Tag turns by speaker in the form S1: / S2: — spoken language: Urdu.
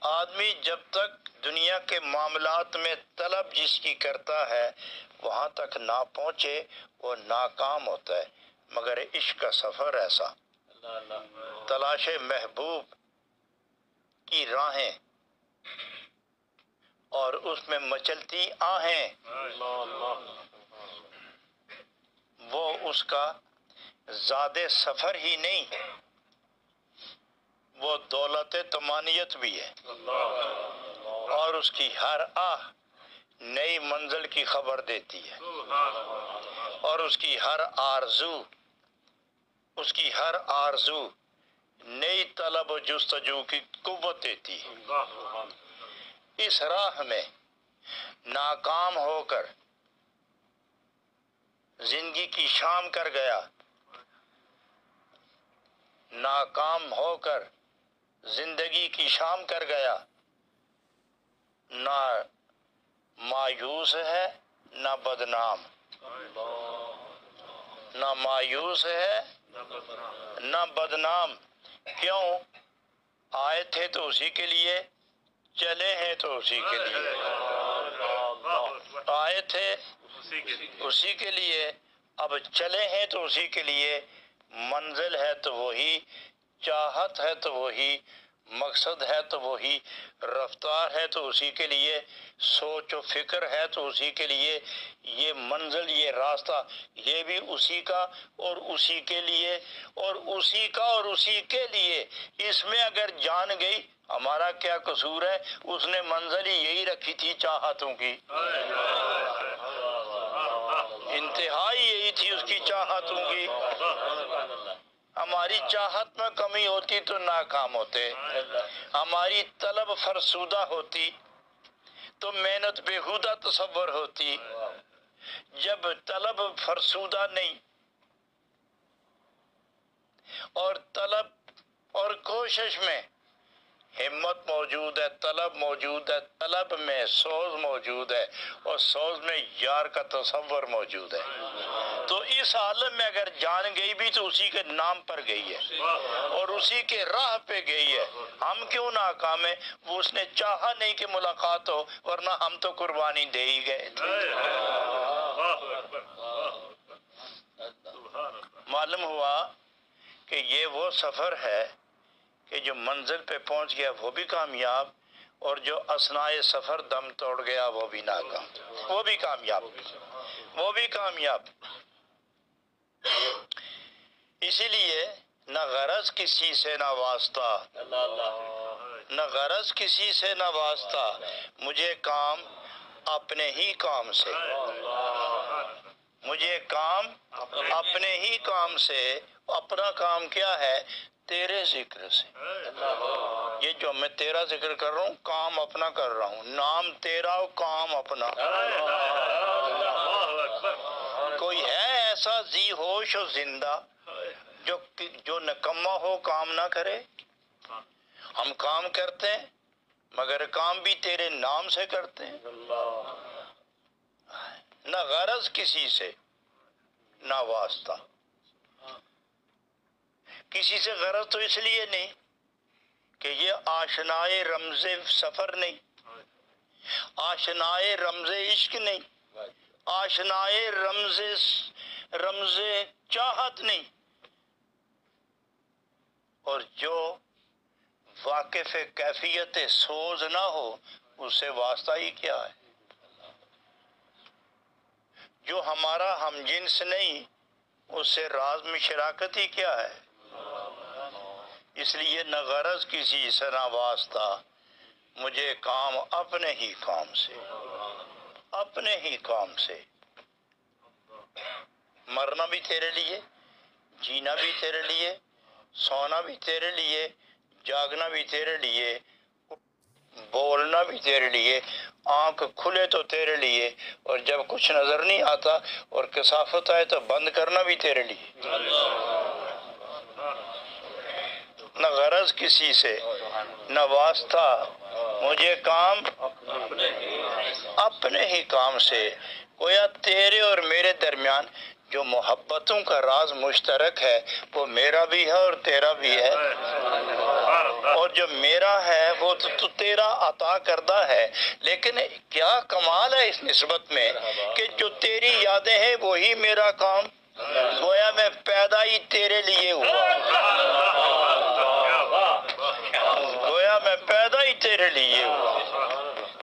S1: آدمی جب تک دنیا کے معاملات میں طلب جس کی کرتا ہے وہاں تک نہ پہنچے وہ ناکام ہوتا ہے، مگر عشق کا سفر ایسا، تلاش محبوب کی راہیں اور اس میں مچلتی آہیں، وہ اس کا زاد سفر ہی نہیں، وہ دولت طمانیت بھی ہے، اور اس کی ہر آہ نئی منزل کی خبر دیتی ہے، اور اس کی ہر آرزو نئی طلب و جستجو کی قوت دیتی ہے۔ اس راہ میں ناکام ہو کر زندگی کی شام کر گیا، ناکام ہو کر زندگی کی شام کر گیا، نہ مایوس ہے نہ بدنام، نہ مایوس ہے نہ بدنام، کیوں؟ آئے تھے تو اسی کے لیے، چلے ہیں تو اسی کے لیے، آئے تھے اسی کے لیے، اب چلے ہیں تو اسی کے لیے، منزل ہے تو وہی، چاہت ہے تو وہی، مقصد ہے تو وہی، رفتار ہے تو اسی کے لیے، سوچ و فکر ہے تو اسی کے لیے، یہ منزل یہ راستہ یہ بھی اسی کا اور اسی کے لیے، اور اسی کا اور اسی کے لیے۔ اس میں اگر جان گئی ہمارا کیا قصور ہے؟ اس نے منزل ہی یہی رکھی تھی چاہتوں کی، انتہائی یہی تھی اس کی چاہتوں کی۔ ہماری چاہت میں کمی ہوتی تو ناکام ہوتے، ہماری طلب فرسودہ ہوتی تو محنت بےہودہ تصور ہوتی۔ جب طلب فرسودہ نہیں اور طلب اور کوشش میں ہمت موجود ہے، طلب موجود ہے، طلب میں سوز موجود ہے، اور سوز میں یار کا تصور موجود ہے، تو اس عالم میں اگر جان گئی بھی تو اسی کے نام پر گئی ہے اور اسی کے راہ پہ گئی ہے۔ ہم کیوں ناکام ہیں؟ وہ اس نے چاہا نہیں کہ ملاقات ہو، ورنہ ہم تو قربانی دے ہی گئے تھے۔ معلوم ہوا کہ یہ وہ سفر ہے کہ جو منزل پہ پہنچ گیا وہ بھی کامیاب، اور جو اثناء سفر دم توڑ گیا وہ بھی ناکام، وہ بھی کامیاب۔ اسی لیے نہ غرض کسی سے نہ واسطہ، نہ غرض کسی سے نہ واسطہ، مجھے کام اپنے ہی کام سے، مجھے کام اپنے ہی کام سے۔ اپنا کام کیا ہے؟ تیرے ذکر سے۔ یہ جو میں تیرا ذکر کر رہا ہوں کام اپنا کر رہا ہوں، نام تیرا و کام اپنا۔ کوئی ہے ایسا ذی ہوش و زندہ جو نکما ہو کام نہ کرے؟ ہم کام کرتے ہیں مگر کام بھی تیرے نام سے کرتے ہیں۔ نہ غرض کسی سے نہ واسطہ، کسی سے غرض تو اس لیے نہیں کہ یہ آشنائے رمز سفر نہیں، آشنائے رمز عشق نہیں، آشنائے رمز چاہت نہیں، اور جو واقف کیفیت سوز نہ ہو اس سے واسطہ ہی کیا ہے؟ جو ہمارا ہم جنس نہیں اس سے راز میں شراکت ہی کیا ہے؟ اس لیے نہ غرض کسی سے نہ واسطہ، مجھے کام اپنے ہی کام سے، اپنے ہی کام سے۔ مرنا بھی تیرے لیے، جینا بھی تیرے لیے، سونا بھی تیرے لیے، جاگنا بھی تیرے لیے، بولنا بھی تیرے لیے، آنکھ کھلے تو تیرے لیے، اور جب کچھ نظر نہیں آتا اور کثافت آئے تو بند کرنا بھی تیرے لیے۔ نہ غرض کسی سے نہ واسطہ، مجھے کام اپنے ہی کام سے۔ گویا تیرے اور میرے درمیان جو محبتوں کا راز مشترک ہے وہ میرا بھی ہے اور تیرا بھی ہے، اور جو میرا ہے وہ تو تیرا عطا کردہ ہے، لیکن کیا کمال ہے اس نسبت میں کہ جو تیری یادیں ہیں وہی میرا کام، گویا میں پیدا ہی تیرے لیے ہوا، گویا میں پیدا ہی تیرے لیے